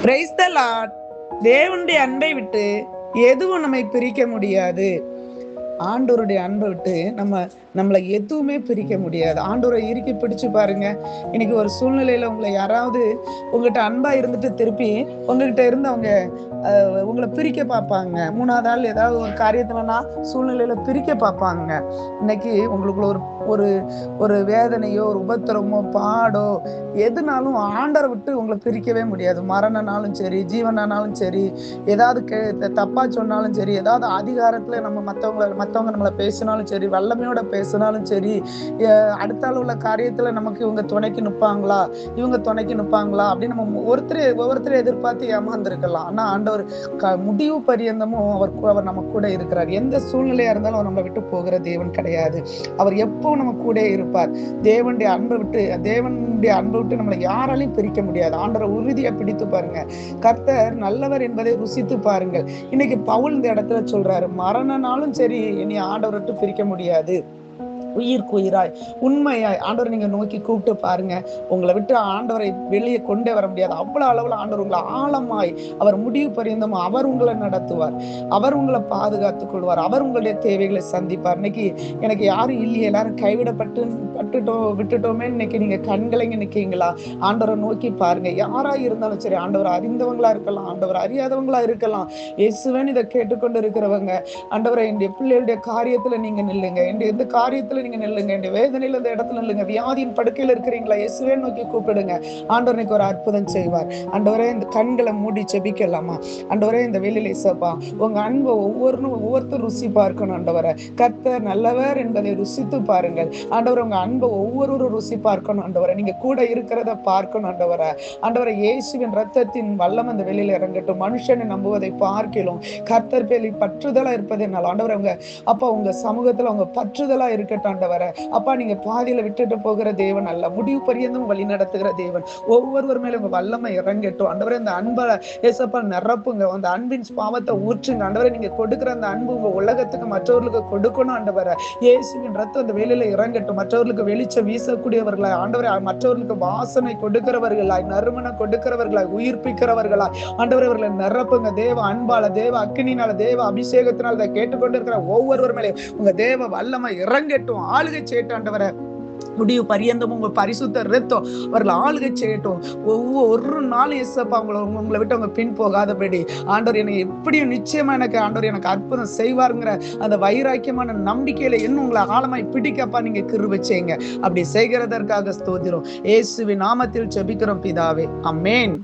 Praise the Lord. தேவனுடைய அன்பை விட்டு எதுவும் நம்மை பிரிக்க முடியாது. ஆண்டவருடைய அன்பை விட்டு நம்மளை எதுவுமே பிரிக்க முடியாது. ஆண்டவரை இறுக்கி பிடிச்சு பாருங்க. இன்னைக்கு ஒரு சூழ்நிலையில உங்களை யாராவது உங்ககிட்ட அன்பா இருந்துட்டு திருப்பி உங்ககிட்ட இருந்து அவங்க உங்களை பிரிக்க பார்ப்பாங்க. மூணாவது ஆள் ஏதாவது ஒரு காரியத்துலனா சூழ்நிலையில பிரிக்க பார்ப்பாங்க. இன்னைக்கு உங்களுக்குள்ள ஒரு ஒரு வேதனையோ ஒரு உபத்திரமோ பாடோ எதுனாலும் ஆண்டரை விட்டு உங்களை பிரிக்கவே முடியாது. மரணனாலும் சரி, ஜீவனானாலும் சரி, ஏதாவது தப்பா சொன்னாலும் சரி, ஏதாவது அதிகாரத்துல மற்றவங்க நம்மளை பேசினாலும் சரி, வல்லமையோட பேசினாலும் சரி, அடுத்த உள்ள காரியத்துல நமக்கு இவங்க துணைக்கு நிற்பாங்களா, இவங்க துணைக்கு நிற்பாங்களா அப்படின்னு நம்ம ஒவ்வொருத்தரை எதிர்பார்த்து ஏமாந்துருக்கலாம். ஆனா ஆண்டவர் முடிவு பரியந்தமும் அவர் நம்ம கூட இருக்கிறார். எந்த சூழ்நிலையா இருந்தாலும் அவர் நம்ம விட்டு போகிற தேவன் கிடையாது. அவர் எப்பவும் நம்ம கூட இருப்பார். தேவனுடைய அன்பை விட்டு நம்மளை யாராலையும் பிரிக்க முடியாது. ஆண்டவரை உறுதியா பிடித்து பாருங்க. கர்த்தர் நல்லவர் என்பதை ருசித்து பாருங்கள். இன்னைக்கு பவுல் இந்த இடத்துல சொல்றாரு, மரணனாலும் சரி இனி ஆண்டவரை விட்டு பிரிக்க முடியாது. உயிருக்கு உயிராய் உண்மையாய் ஆண்டவரை நீங்க நோக்கி கூப்பிட்டு பாருங்க. உங்களை விட்டு ஆண்டவரை வெளியே கொண்டே வர முடியாது. அவ்வளவு அளவுல ஆண்டவர் உங்களை ஆழமாய் அவர் முடிவு பரியந்தம் அவர் உங்களை நடத்துவார். அவர் உங்களை பாதுகாத்துக் கொள்வார். அவர் உங்களுடைய தேவைகளை சந்திப்பார். இன்னைக்கு எனக்கு யாரும் இல்லையே, எல்லாரும் விட்டுட்டோமே இன்னைக்கு நீங்க கண்களைங்க நிக்கீங்களா? ஆண்டவரை நோக்கி பாருங்க. யாரா இருந்தாலும் சரி, ஆண்டவர் அறிந்தவங்களா இருக்கலாம், ஆண்டவர் அறியாதவங்களா இருக்கலாம். இயேசுவன் இதை கேட்டுக்கொண்டு இருக்கிறவங்க, ஆண்டவரை என்னுடைய பிள்ளைகளுடைய காரியத்துல நீங்க நில்லுங்க, எந்த காரியத்துல நீங்க நில்லுங்க, இந்த வேதனையில இந்த இடத்துல நில்லுங்க. வியாதியின் படுக்கையில இருக்கிறீங்களா, இயேசுவே நோக்கி கூப்பிடுங்க. ஆண்டவர் இன்னைக்கு ஒரு அற்புதம் செய்வார். ஆண்டவரே இந்த கண்களை மூடி செபிக்கலாமா? ஆண்டவரே இந்த வெளியில இசப்பா உங்க அன்பை ஒவ்வொருத்தரும் ருசி பார்க்கணும். ஆண்டவரை கர்த்தர் நல்லவர் என்பதை ருசித்து பாருங்கள். ஆண்டவர் உங்க அன்பை ஒவ்வொருவரும் ருசி பார்க்கணும். ஆண்டவரை நீங்க கூட இருக்கிறத பார்க்கணும். ஆண்டவரை இயேசுவின் ரத்தத்தின் வல்லம் அந்த வெளியில இறங்கட்டும். மனுஷனை நம்புவதை பார்க்கலாம் கர்த்தர் பேரில் பற்றுதலா இருப்பதனால ஆண்டவரை உங்க சமூகத்துல அவங்க பற்றுதலா இருக்கட்டும். ஆண்டவரை அப்பா, நீங்க பாதியில விட்டுட்டு போகிற தேவன் அல்ல, முடிவு பரியந்தம் வழி நடத்துகிற தேவன். ஒவ்வொருவர் மேல உங்க வல்லமை இறங்கட்டும். ஆண்டவரே இந்த அன்பை ஏசப்பா நிரப்புங்க. அந்த அன்பின் பாவத்தை ஊற்றுங்க. ஆண்டவரே நீங்க கொடுக்கிற அந்த அன்பு உங்க உலகத்துக்கு மற்றவர்களுக்கு கொடுக்கணும். ஆண்டவரை இயேசுவின் ரத்தம் அந்த வேலையில இறங்கட்டும். மற்றவர்களுக்கு வெளிச்சம் வீசக்கூடியவர்களாய், ஆண்டவரை மற்றவர்களுக்கு வாசனை கொடுக்கிறவர்களாய், நறுமணம் கொடுக்கிறவர்களாய், உயிர்ப்பிக்கிறவர்களாய் ஆண்டவரை அவர்களை நிரப்புங்க. தேவ அன்பால, தேவ அக்கினினால, தேவ அபிஷேகத்தினால் இதை கேட்டுக்கொண்டு இருக்கிற ஒவ்வொருவர் மேலே உங்க தேவ வல்லமை இறங்கட்டும். ஆளுகை செய்யட்டும். ஆண்டவரை முடிவு பரியந்தமும் உங்க பரிசுத்த ரத்தம் அவர்கள் ஆளுகை செய்யட்டும். ஒவ்வொரு நாளும் இயேசப்பா உங்களை விட்டு அவங்க பின் போகாதபடி ஆண்டவர் என்னை எப்படியும் நிச்சயமா ஆண்டவர் எனக்கு அற்புதம் செய்வாருங்கிற அந்த வைராக்கியமான நம்பிக்கையில இன்னும் உங்களை ஆழமாய் பிடிக்கப்பா நீங்க கிருபை செய்யுங்க. அப்படி செய்கிறதற்காக ஸ்தோத்திரம். இயேசுவின் நாமத்தில் ஜெபிக்கிறோம் பிதாவே, ஆமென்.